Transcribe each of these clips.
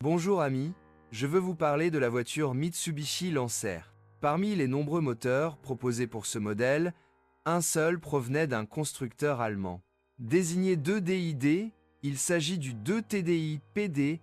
Bonjour amis, je veux vous parler de la voiture Mitsubishi Lancer. Parmi les nombreux moteurs proposés pour ce modèle, un seul provenait d'un constructeur allemand. Désigné 2DID, il s'agit du 2TDI PD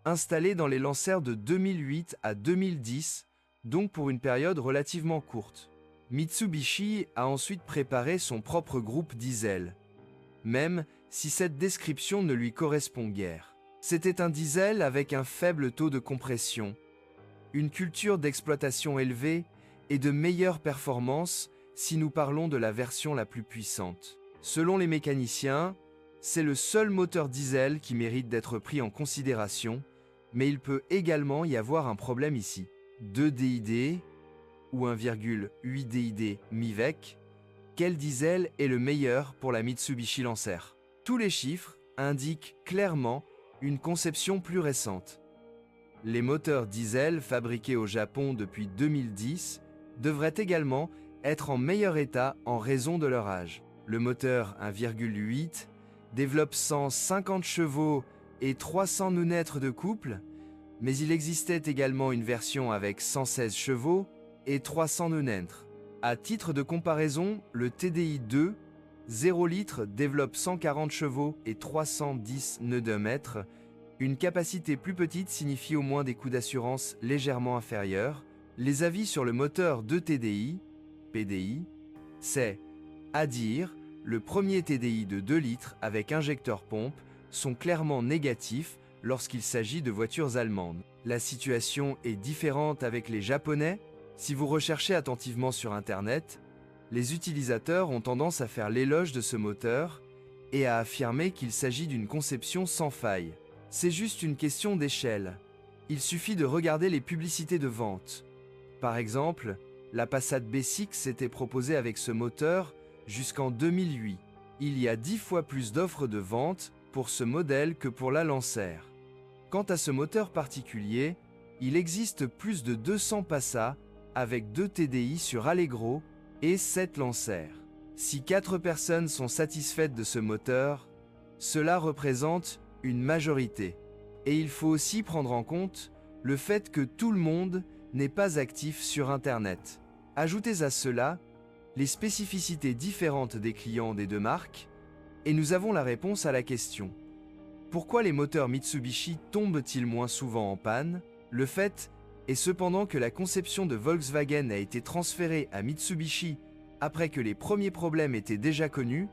installé dans les Lancers de 2008 à 2010, donc pour une période relativement courte. Mitsubishi a ensuite préparé son propre groupe diesel, même si cette description ne lui correspond guère. C'était un diesel avec un faible taux de compression, une culture d'exploitation élevée et de meilleures performances si nous parlons de la version la plus puissante. Selon les mécaniciens, c'est le seul moteur diesel qui mérite d'être pris en considération, mais il peut également y avoir un problème ici. 2DID ou 1,8DID MIVEC, quel diesel est le meilleur pour la Mitsubishi Lancer? Tous les chiffres indiquent clairement une conception plus récente. Les moteurs diesel fabriqués au Japon depuis 2010 devraient également être en meilleur état en raison de leur âge. Le moteur 1,8 développe 150 chevaux et 300 Nm de couple, mais il existait également une version avec 116 chevaux et 300 Nm. À titre de comparaison, le TDI 2 0 litres développe 140 chevaux et 310 Nm. Une capacité plus petite signifie au moins des coûts d'assurance légèrement inférieurs. Les avis sur le moteur 2TDI, PDI, c'est, à dire, le premier TDI de 2 litres avec injecteur pompe sont clairement négatifs lorsqu'il s'agit de voitures allemandes. La situation est différente avec les Japonais. Si vous recherchez attentivement sur Internet, les utilisateurs ont tendance à faire l'éloge de ce moteur et à affirmer qu'il s'agit d'une conception sans faille. C'est juste une question d'échelle. Il suffit de regarder les publicités de vente. Par exemple, la Passat B6 était proposée avec ce moteur jusqu'en 2008. Il y a 10 fois plus d'offres de vente pour ce modèle que pour la Lancer. Quant à ce moteur particulier, il existe plus de 200 Passat avec 2 TDI sur Allegro et 7 Lancer. Si 4 personnes sont satisfaites de ce moteur, cela représente une majorité. Et il faut aussi prendre en compte le fait que tout le monde n'est pas actif sur Internet. Ajoutez à cela les spécificités différentes des clients des deux marques, et nous avons la réponse à la question. Pourquoi les moteurs Mitsubishi tombent-ils moins souvent en panne? Le fait est cependant que la conception de Volkswagen a été transférée à Mitsubishi après que les premiers problèmes étaient déjà connus.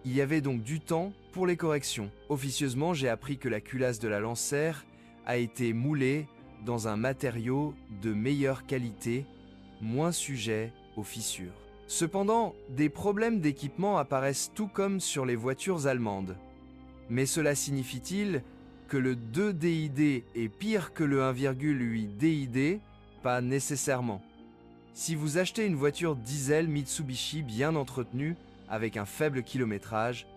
Il y avait donc du temps pour les corrections. Officieusement, j'ai appris que la culasse de la Lancer a été moulée dans un matériau de meilleure qualité, moins sujet aux fissures. Cependant, des problèmes d'équipement apparaissent tout comme sur les voitures allemandes. Mais cela signifie-t-il que le 2DID est pire que le 1,8DID? Pas nécessairement. Si vous achetez une voiture diesel Mitsubishi bien entretenue, avec un faible kilométrage,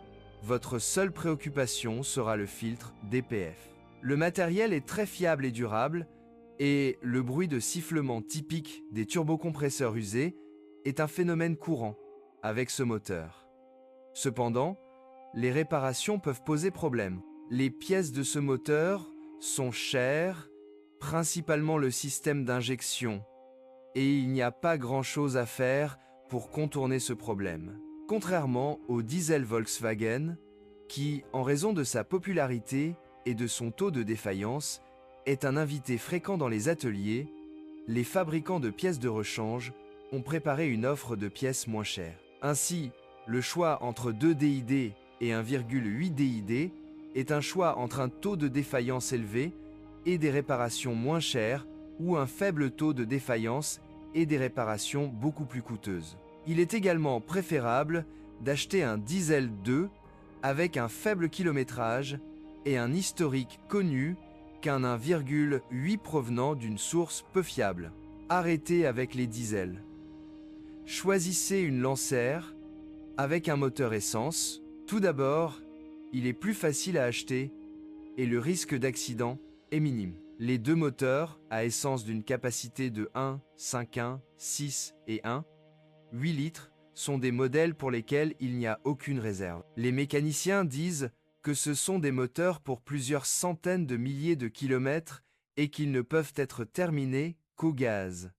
votre seule préoccupation sera le filtre DPF. Le matériel est très fiable et durable, et le bruit de sifflement typique des turbocompresseurs usés est un phénomène courant avec ce moteur. Cependant, les réparations peuvent poser problème. Les pièces de ce moteur sont chères, principalement le système d'injection, et il n'y a pas grand-chose à faire pour contourner ce problème. Contrairement au diesel Volkswagen, qui, en raison de sa popularité et de son taux de défaillance, est un invité fréquent dans les ateliers, les fabricants de pièces de rechange ont préparé une offre de pièces moins chères. Ainsi, le choix entre 2DID et 1,8DID est un choix entre un taux de défaillance élevé et des réparations moins chères ou un faible taux de défaillance et des réparations beaucoup plus coûteuses. Il est également préférable d'acheter un diesel 2 avec un faible kilométrage et un historique connu qu'un 1,8 provenant d'une source peu fiable. Arrêtez avec les diesels. Choisissez une Lancer avec un moteur essence. Tout d'abord, il est plus facile à acheter et le risque d'accident est minime. Les deux moteurs, à essence d'une capacité de 1, 5.1, 6 et 1, 8 litres, sont des modèles pour lesquels il n'y a aucune réserve. Les mécaniciens disent que ce sont des moteurs pour plusieurs centaines de milliers de kilomètres et qu'ils ne peuvent être terminés qu'au gaz.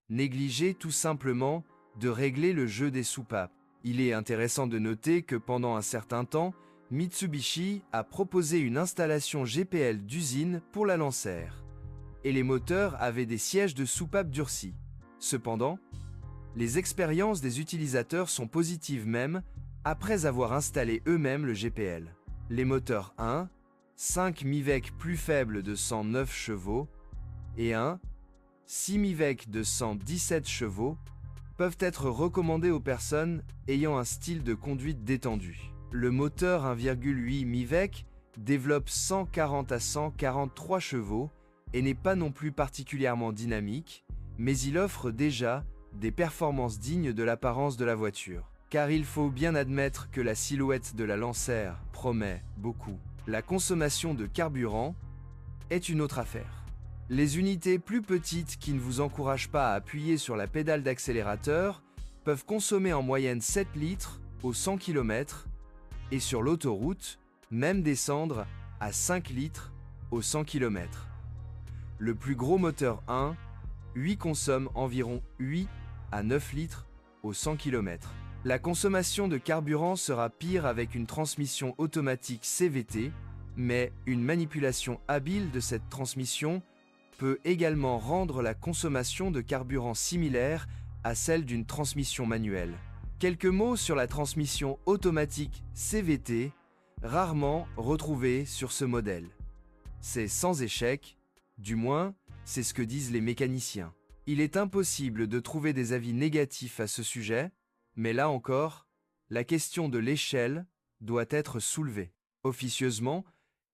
Négligez tout simplement de régler le jeu des soupapes. Il est intéressant de noter que pendant un certain temps, Mitsubishi a proposé une installation GPL d'usine pour la Lancer, et les moteurs avaient des sièges de soupapes durcis. Cependant, les expériences des utilisateurs sont positives même après avoir installé eux-mêmes le GPL. Les moteurs 1, 5 MIVEC plus faibles de 109 chevaux et 1, 6 MIVEC de 117 chevaux peuvent être recommandés aux personnes ayant un style de conduite détendu. Le moteur 1,8 MIVEC développe 140 à 143 chevaux et n'est pas non plus particulièrement dynamique, mais il offre déjà des performances dignes de l'apparence de la voiture. Car il faut bien admettre que la silhouette de la Lancer promet beaucoup. La consommation de carburant est une autre affaire. Les unités plus petites qui ne vous encouragent pas à appuyer sur la pédale d'accélérateur peuvent consommer en moyenne 7 litres au 100 km et sur l'autoroute, même descendre à 5 litres au 100 km. Le plus gros moteur 1, 8 consomme environ 8 à 9 litres au 100 km. La consommation de carburant sera pire avec une transmission automatique CVT, mais une manipulation habile de cette transmission peut également rendre la consommation de carburant similaire à celle d'une transmission manuelle. Quelques mots sur la transmission automatique CVT, rarement retrouvée sur ce modèle. C'est sans échec, du moins, c'est ce que disent les mécaniciens. Il est impossible de trouver des avis négatifs à ce sujet, mais là encore, la question de l'échelle doit être soulevée. Officieusement,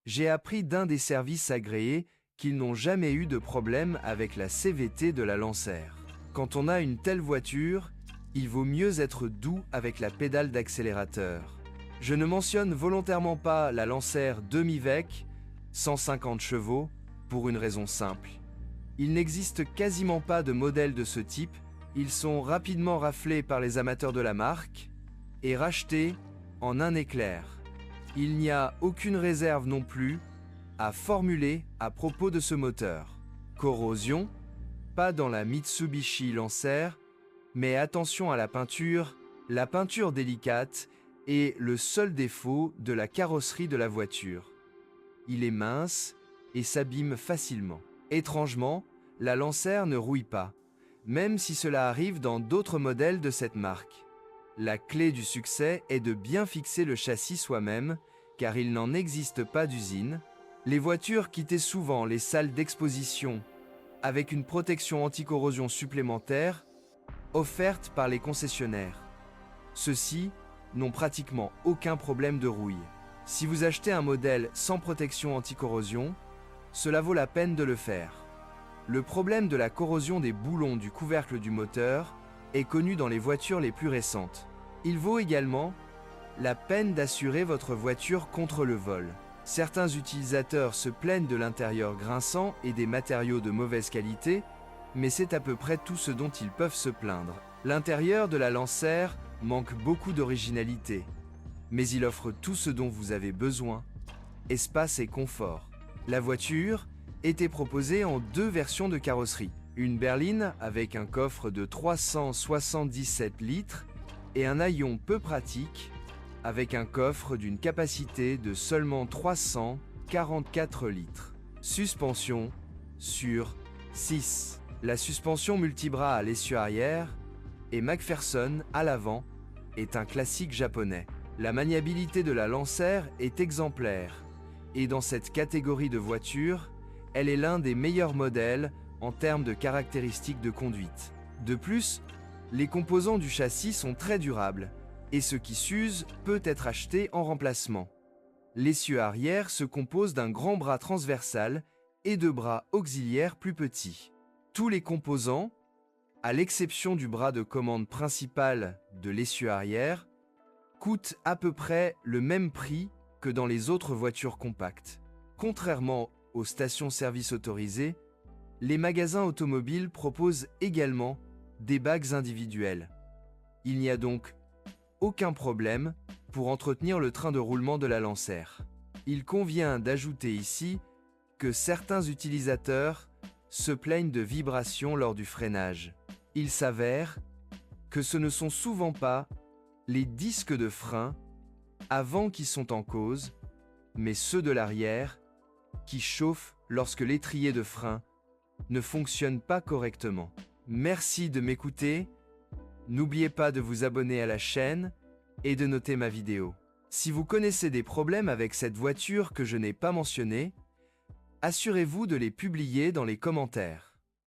j'ai appris d'un des services agréés qu'ils n'ont jamais eu de problème avec la CVT de la Lancer. Quand on a une telle voiture, il vaut mieux être doux avec la pédale d'accélérateur. Je ne mentionne volontairement pas la Lancer demi-vec, 150 chevaux, pour une raison simple. Il n'existe quasiment pas de modèles de ce type, ils sont rapidement raflés par les amateurs de la marque et rachetés en un éclair. Il n'y a aucune réserve non plus à formuler à propos de ce moteur. Corrosion, pas dans la Mitsubishi Lancer, mais attention à la peinture délicate est le seul défaut de la carrosserie de la voiture. Il est mince et s'abîme facilement. Étrangement, la Lancer ne rouille pas, même si cela arrive dans d'autres modèles de cette marque. La clé du succès est de bien fixer le châssis soi-même, car il n'en existe pas d'usine. Les voitures quittaient souvent les salles d'exposition avec une protection anti-corrosion supplémentaire offerte par les concessionnaires. Ceux-ci n'ont pratiquement aucun problème de rouille. Si vous achetez un modèle sans protection anti-corrosion, cela vaut la peine de le faire. Le problème de la corrosion des boulons du couvercle du moteur est connu dans les voitures les plus récentes. Il vaut également la peine d'assurer votre voiture contre le vol. Certains utilisateurs se plaignent de l'intérieur grinçant et des matériaux de mauvaise qualité, mais c'est à peu près tout ce dont ils peuvent se plaindre. L'intérieur de la Lancer manque beaucoup d'originalité, mais il offre tout ce dont vous avez besoin, espace et confort. La voiture était proposée en deux versions de carrosserie. Une berline avec un coffre de 377 litres et un haillon peu pratique avec un coffre d'une capacité de seulement 344 litres. Suspension sur 6. La suspension multibras à l'essieu arrière et McPherson à l'avant est un classique japonais. La maniabilité de la Lancer est exemplaire et dans cette catégorie de voitures, elle est l'un des meilleurs modèles en termes de caractéristiques de conduite. De plus, les composants du châssis sont très durables et ce qui s'use peut être acheté en remplacement. L'essieu arrière se compose d'un grand bras transversal et de bras auxiliaires plus petits. Tous les composants, à l'exception du bras de commande principal de l'essieu arrière, coûtent à peu près le même prix que dans les autres voitures compactes. Contrairement aux stations-service autorisées, les magasins automobiles proposent également des bacs individuels. Il n'y a donc aucun problème pour entretenir le train de roulement de la Lancer. Il convient d'ajouter ici que certains utilisateurs se plaignent de vibrations lors du freinage. Il s'avère que ce ne sont souvent pas les disques de frein avant qui sont en cause, mais ceux de l'arrière qui chauffent lorsque l'étrier de frein ne fonctionne pas correctement. Merci de m'écouter. N'oubliez pas de vous abonner à la chaîne et de noter ma vidéo. Si vous connaissez des problèmes avec cette voiture que je n'ai pas mentionné, assurez-vous de les publier dans les commentaires.